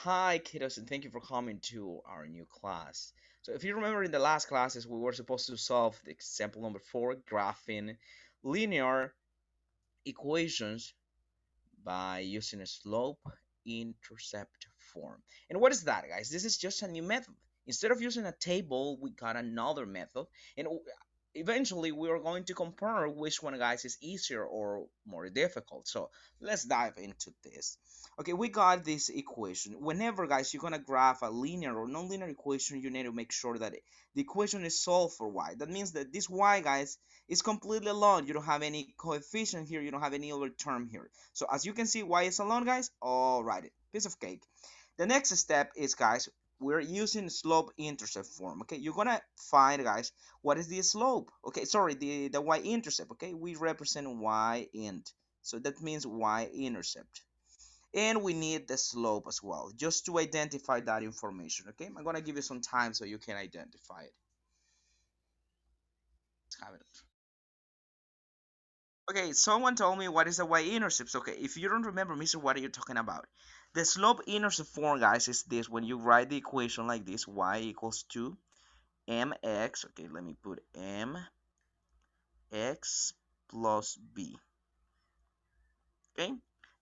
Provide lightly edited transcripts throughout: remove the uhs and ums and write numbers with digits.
Hi, kiddos, and thank you for coming to our new class. So, if you remember in the last classes, we were supposed to solve the example number 4, graphing linear equations by using a slope-intercept form. And what is that, guys? This is just a new method. Instead of using a table, we got another method, and eventually we are going to compare which one, guys, is easier or more difficult. So let's dive into this. Okay, we got this equation. Whenever, guys, you're gonna graph a linear or non-linear equation, you need to make sure that the equation is solved for y. That means that this y, guys, is completely alone. You don't have any coefficient here. You don't have any other term here. So as you can see, y is alone, guys. All right, piece of cake. The next step is, guys, we're using slope-intercept form. Okay, you're gonna find, guys, what is the slope. Okay, sorry, the y-intercept. Okay, we represent y-int, so that means y-intercept, and we need the slope as well, just to identify that information. Okay, I'm gonna give you some time so you can identify it. Let's have it. Okay, someone told me what is the y-intercept. Okay, if you don't remember, Mister, what are you talking about? The slope-intercept form, guys, is this. When you write the equation like this, y equals to mx. Okay, let me put mx plus b. Okay,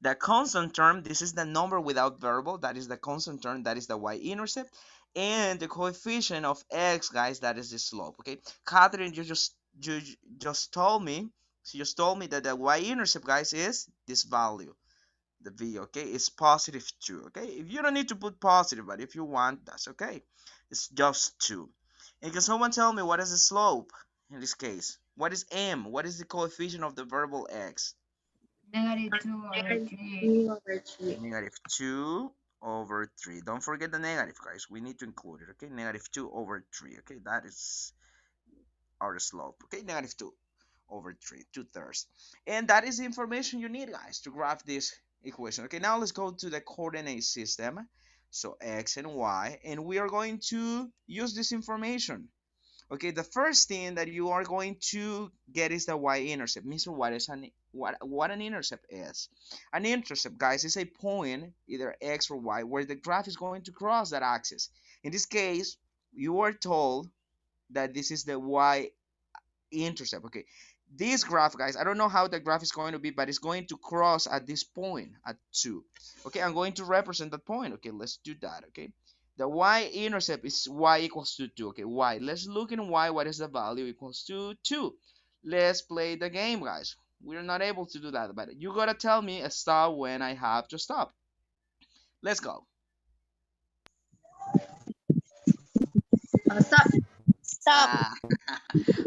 the constant term, this is the number without variable. That is the constant term. That is the y-intercept. And the coefficient of x, guys, that is the slope. Okay, Catherine, you just told me. She just told me that the y-intercept, guys, is this value. The v, okay, is positive 2. Okay, if you don't need to put positive, but if you want, that's okay. It's just 2. And can someone tell me what is the slope in this case? What is m? What is the coefficient of the variable x? Negative 2 over Negative 3. 3 over 3. Negative 2 over 3. Don't forget the negative, guys. We need to include it. Okay, negative 2 over 3. Okay, that is our slope. Okay, negative 2 over 3, 2/3. And that is the information you need, guys, to graph this equation. Okay, now let's go to the coordinate system. So x and y, and we are going to use this information. Okay, the first thing that you are going to get is the y-intercept. Mr. What is what an intercept is? An intercept, guys, is a point, either x or y, where the graph is going to cross that axis. In this case, you are told that this is the y-intercept. Okay, this graph, guys, I don't know how the graph is going to be, but it's going to cross at this point at 2. Okay, I'm going to represent that point. Okay, let's do that. Okay, the y-intercept is y equals to 2. Okay, y, let's look in y. What is the value? Equals to 2. Let's play the game, guys. We're not able to do that, but you gotta tell me a stop when I have to stop. Let's go. Stop. Stop. Ah,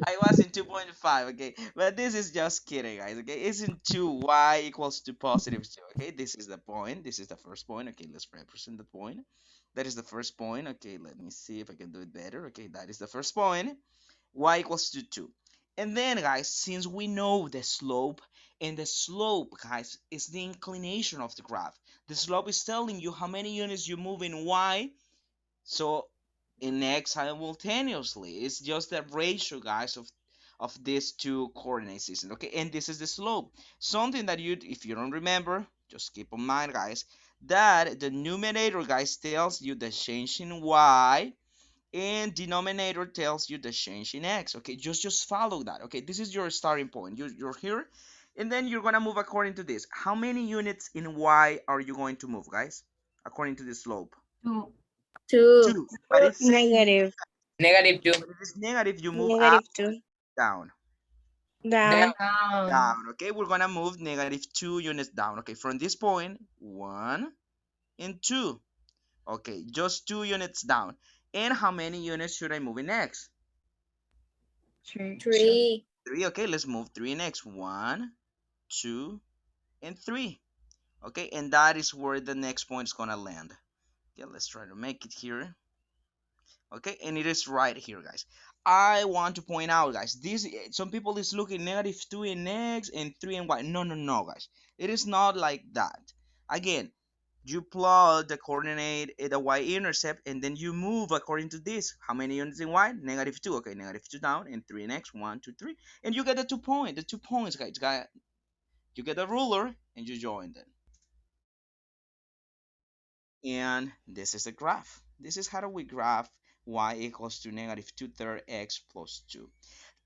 I was in 2.5, okay, but this is just kidding, guys. Okay, it's in 2, y equals to positive 2. Okay, this is the point, this is the first point. Okay, let's represent the point. That is the first point. Okay, let me see if I can do it better. Okay, that is the first point. Y equals to 2. And then, guys, since we know the slope, and the slope, guys, is the inclination of the graph, the slope is telling you how many units you move in y. So in x simultaneously, it's just the ratio, guys, of these two coordinate systems. Okay, and this is the slope. Something that you, if you don't remember, just keep in mind, guys, that the numerator, guys, tells you the change in y, and denominator tells you the change in x. Okay, just follow that. Okay, this is your starting point. You're here, and then you're gonna move according to this. How many units in y are you going to move, guys, according to the slope? 2. 2. 2. But it's saying Negative. Negative 2. when it is negative, you move up, Negative 2. down, Down. Down. down. Okay, we're gonna move negative 2 units down. Okay, from this point, 1 and 2. Okay, just 2 units down. And how many units should I move in next? 3. 3. 3. Okay, let's move 3 next. 1, 2, and 3. Okay, and that is where the next point is gonna land. Okay, let's try to make it here. Okay, and it is right here, guys. I want to point out, guys, this, some people is looking negative 2 in x and 3 in y. No, guys, it is not like that. Again, you plot the coordinate, the y-intercept, and then you move according to this. How many units in y? Negative 2. Okay, negative 2 down, and 3 in x. 1, 2, 3, and you get the 2 point. The 2 points, guys. You get a ruler and you join them. And this is the graph. This is how do we graph y equals to negative 2/3 x plus 2.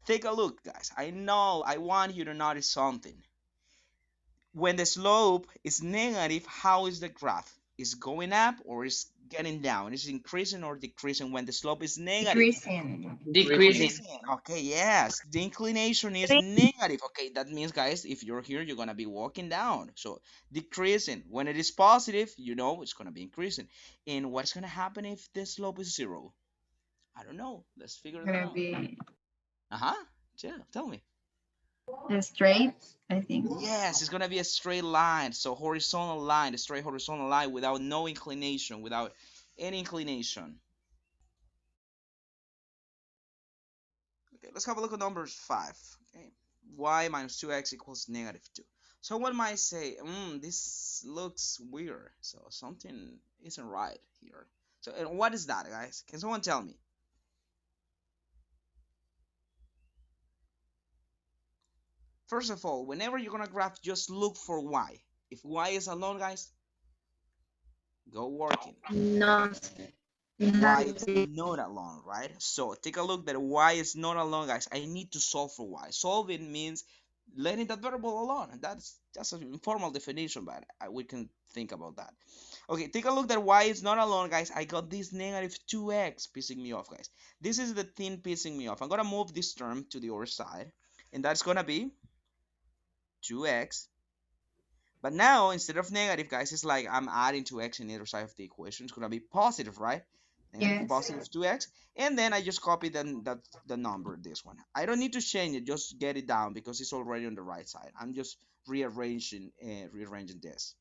Take a look, guys. I know I want you to notice something. When the slope is negative, how is the graph? Is going up or is getting down? Is increasing or decreasing when the slope is negative? Decreasing. Decreasing. Decreasing. Okay, yes. The inclination is negative. Okay, that means, guys, if you're here, you're gonna be walking down. So decreasing. When it is positive, you know it's gonna be increasing. And what's gonna happen if the slope is 0? I don't know. Let's figure that Gonna out. be Uh-huh. Yeah, tell me. straight, I think. Yes, it's gonna be a straight line. So horizontal line, a straight horizontal line without no inclination, without any inclination. Okay, let's have a look at numbers 5. Okay, y minus 2x equals negative 2. So one might say, this looks weird. So something isn't right here. So and what is that, guys? Can someone tell me? First of all, whenever you're gonna graph, just look for y. If y is alone, guys, go working. No. Y is not alone, right? So take a look that y is not alone, guys. I need to solve for y. Solving means letting that variable alone. That's just an informal definition, but we can think about that. Okay, take a look that y is not alone, guys. I got this negative 2x pissing me off, guys. This is the thing pissing me off. I'm gonna move this term to the other side, and that's gonna be 2x. But now, instead of negative, guys, it's like I'm adding 2x in either side of the equation. It's going to be positive, right? Negative Yes. positive 2x. And then I just copy the number, this one. I don't need to change it. Just get it down because it's already on the right side. I'm just rearranging this.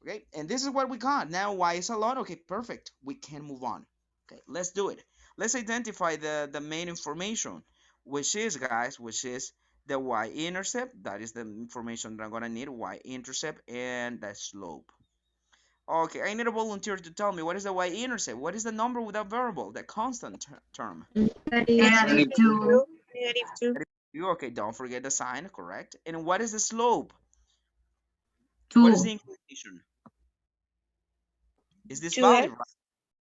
Okay, and this is what we got. Now y is a lot. Okay, perfect. We can move on. Okay, let's do it. Let's identify the main information, which is, guys, which is the y-intercept. That is the information that I'm gonna need, y-intercept and the slope. Okay, I need a volunteer to tell me what is the y-intercept. What is the number without variable, the constant term? Negative 2. Negative 2. Okay, don't forget the sign, correct. And what is the slope? What is 2. the inclination? Is this 2x. value, right?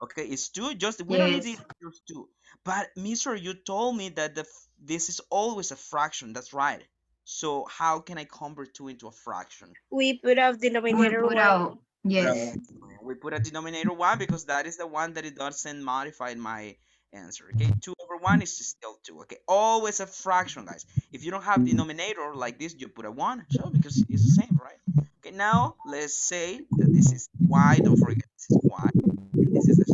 Okay, it's 2. Just we don't need Yes. it, just 2. But mister, you told me that this is always a fraction. That's right. So how can I convert 2 into a fraction? We put out We denominator put 1. out. Yes. We put a denominator 1 because that is the one that it doesn't modify my answer. Okay, 2 over 1 is still 2. Okay, always a fraction, guys. If you don't have denominator like this, you put a 1. So because it's the same, right? Okay, now let's say that this is y. Don't forget this is y. And this is the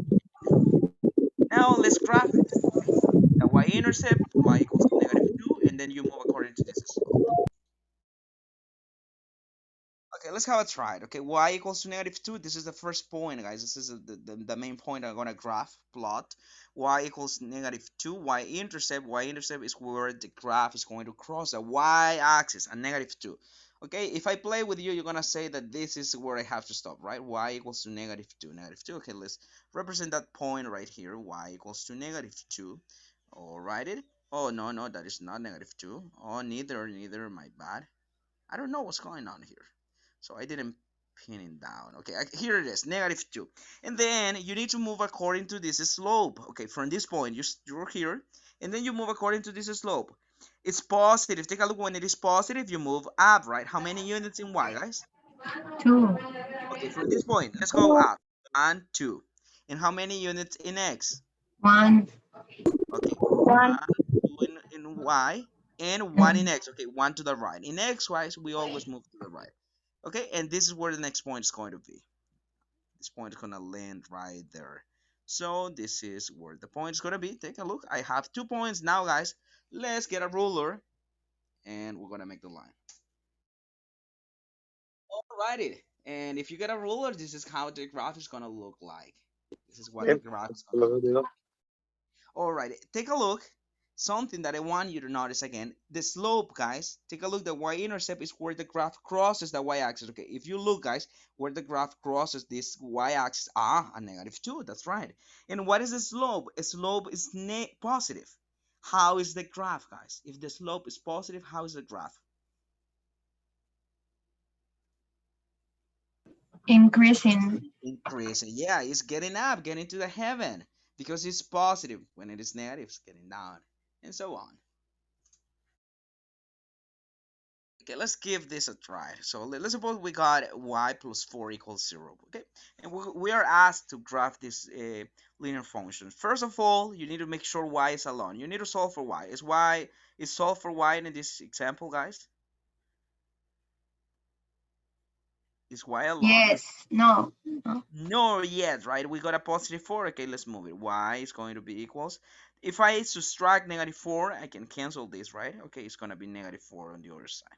now let's graph it. Okay, the y-intercept, y equals to negative 2, and then you move according to this slope. Okay, let's have a try it. Okay, y equals to negative 2. This is the first point, guys. This is the main point I'm going to graph, plot. Y equals negative 2. Y-intercept. Y-intercept is where the graph is going to cross the y-axis, a negative 2. Okay, if I play with you, you're going to say that this is where I have to stop, right? Y equals to negative 2. Negative 2. Okay, let's represent that point right here. Y equals to negative 2. All right, it. Oh, no, no, that is not negative 2. Oh, neither, my bad. I don't know what's going on here. So I didn't pin it down. Okay, here it is, negative 2. And then you need to move according to this slope. Okay, from this point, you're here. And then you move according to this slope. It's positive. Take a look. When it is positive, you move up, right? How many units in y, guys? 2. Okay, from this point, let's go up. 1, 2. And how many units in x? 1. Okay, 1. 1, 2 in y, and 1 in And x. Okay, 1 to the right. In x, wise, we always move to the right. Okay, and this is where the next point is going to be. This point is going to land right there. So this is where the point is going to be. Take a look. I have 2 points now, guys. Let's get a ruler, and we're going to make the line. Alrighty. And if you get a ruler, this is how the graph is going to look like. This is what the graph is going to look like. All right, take a look. Something that I want you to notice again, the slope, guys. Take a look. The y-intercept is where the graph crosses the y-axis. Okay, if you look, guys, where the graph crosses this y-axis, a negative 2. That's right. And what is the slope? A slope is positive. How is the graph, guys? If the slope is positive, how is the graph? Increasing. Increasing. Yeah, it's getting up, getting to the heaven because it's positive. When it is negative, it's getting down, and so on. Okay, let's give this a try. So let's suppose we got y plus 4 equals 0. Okay, and we are asked to graph this linear function. First of all, you need to make sure y is alone. You need to solve for y. Is solved for y in this example, guys? Is y alone? Yes. No. No. No yet, right? We got a positive 4. Okay, let's move it. Y is going to be equals. If I subtract negative 4, I can cancel this, right? Okay, it's going to be negative 4 on the other side.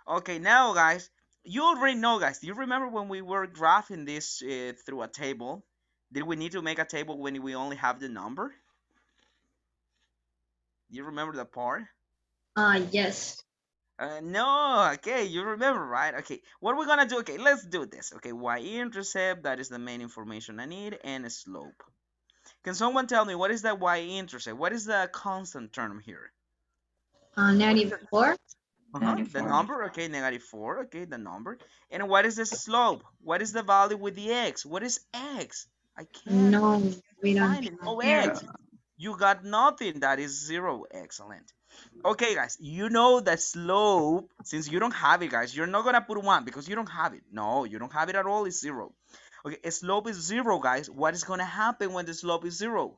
Okay, now, guys, you already know, guys. Do you remember when we were graphing this through a table? Did we need to make a table when we only have the number? Do you remember that part? Yes. No, okay, you remember, right? Okay, what we're gonna do, okay, let's do this. Okay, y-intercept, that is the main information I need, and a slope. Can someone tell me what is the y-intercept? What is the constant term here? Negative 4. The 94. number, okay, negative 4, okay, the number. And what is the slope? What is the value with the x? What is x? I can't No, we don't find it. have. No x. Zero. You got nothing. That is 0. Excellent. Okay, guys, you know the slope. Since you don't have it, guys, you're not going to put 1 because you don't have it. No, you don't have it at all. It's 0. Okay, a slope is 0, guys. What is going to happen when the slope is 0?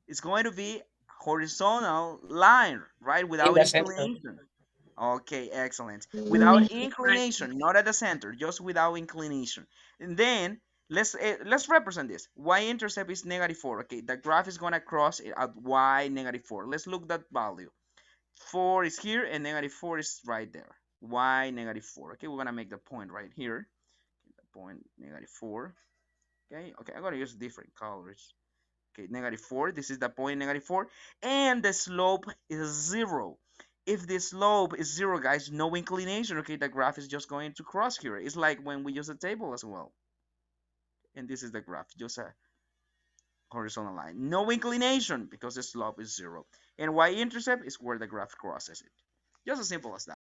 It's going to be horizontal line, right? Without In the center. inclination. Okay, excellent. We Without have right. inclination, not at the center, just without inclination. And then let's represent this. Y-intercept is negative 4. Okay, the graph is gonna cross it at y negative 4. Let's look that value. 4 is here and negative 4 is right there. Y negative 4. Okay, we're gonna make the point right here. The point negative 4. Okay, I'm gonna use different colors. Okay, negative 4. This is the point negative 4. And the slope is 0. If the slope is 0, guys, no inclination. Okay, the graph is just going to cross here. It's like when we use a table as well. And this is the graph, just a horizontal line. No inclination because the slope is 0. And y-intercept is where the graph crosses it. Just as simple as that.